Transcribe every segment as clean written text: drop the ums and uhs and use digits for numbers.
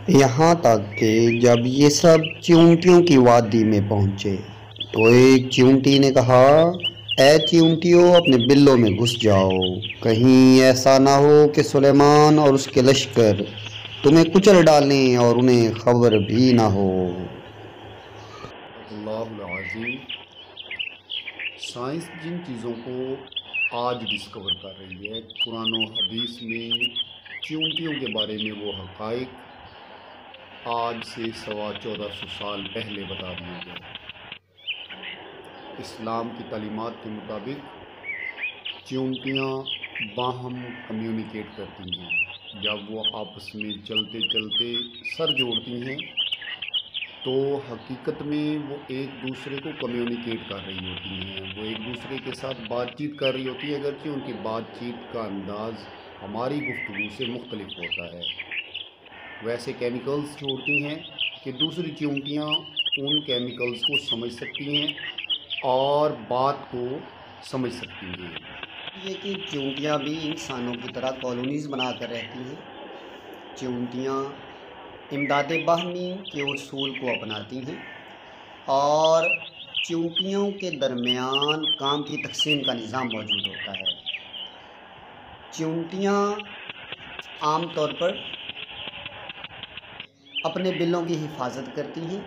यहाँ तक कि जब ये सब चींटियों की वादी में पहुँचे तो एक चींटी ने कहा, ऐ चींटियों, अपने बिल्लों में घुस जाओ, कहीं ऐसा ना हो कि सुलेमान और उसके लश्कर तुम्हें कुचल डालें और उन्हें खबर भी ना हो। अल्लाहुल अज़ीम। साइंस जिन चीज़ों को आज डिस्कवर कर रही है, कुरान और हदीस में चींटियों के बारे में वो हक़ाइक़ आज से 1450 साल पहले बता दिए गए। इस्लाम की तालीमात के मुताबिक चींटियाँ बाहम कम्युनिकेट करती हैं। जब वो आपस में चलते चलते सर जोड़ती हैं तो हकीकत में वो एक दूसरे को कम्युनिकेट कर रही होती हैं, वो एक दूसरे के साथ बातचीत कर रही होती है, अगरचे उनकी बातचीत का अंदाज़ हमारी गुफ्तगू से मुख्तलिफ होता है। वैसे केमिकल्स छोड़ती हैं कि दूसरी चींटियाँ उन केमिकल्स को समझ सकती हैं और बात को समझ सकती हैं। ये कि चींटियाँ भी इंसानों की तरह कॉलोनीज़ बनाकर रहती हैं। चींटियाँ इमदाद बाहमी के उसूल को अपनाती हैं और चींटियों के दरमियान काम की तकसीम का निज़ाम मौजूद होता है। चींटियाँ आम तौर पर अपने बिलों की हिफाजत करती हैं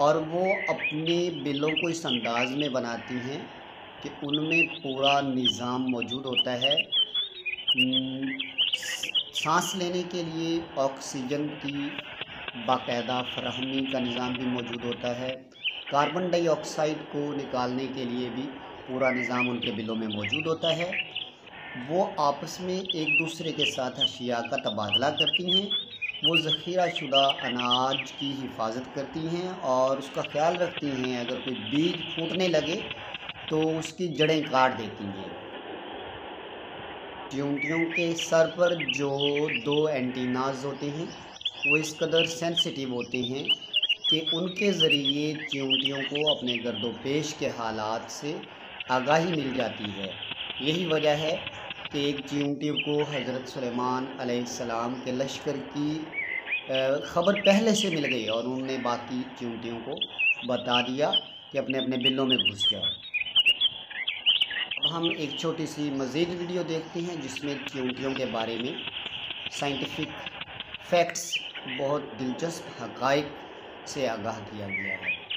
और वो अपने बिलों को इस अंदाज़ में बनाती हैं कि उनमें पूरा निज़ाम मौजूद होता है। सांस लेने के लिए ऑक्सीजन की बाकायदा फराहमी का निज़ाम भी मौजूद होता है। कार्बन डाइऑक्साइड को निकालने के लिए भी पूरा निज़ाम उनके बिलों में मौजूद होता है। वो आपस में एक दूसरे के साथ अशिया का तबादला करती हैं। वो ज़ख़ीरा शुदा अनाज की हिफाजत करती हैं और उसका ख्याल रखती हैं, अगर कोई बीज फूटने लगे तो उसकी जड़ें काट देती हैं। चींटियों के सर पर जो 2 एंटीनाज होते हैं वो इस कदर सेंसिटिव होते हैं कि उनके ज़रिए चींटियों को अपने गर्दोपेश के हालात से आगाही मिल जाती है। यही वजह है कि एक चींटी को हज़रत सुलेमान अलैहिस्सलाम के लश्कर की ख़बर पहले से मिल गई और उन्होंने बाकी चींटियों को बता दिया कि अपने अपने बिलों में घुस जाओ। अब हम एक छोटी सी मज़ीद वीडियो देखते हैं जिसमें चींटियों के बारे में साइंटिफिक फैक्ट्स, बहुत दिलचस्प हक़ाइक़ से आगाह किया गया है।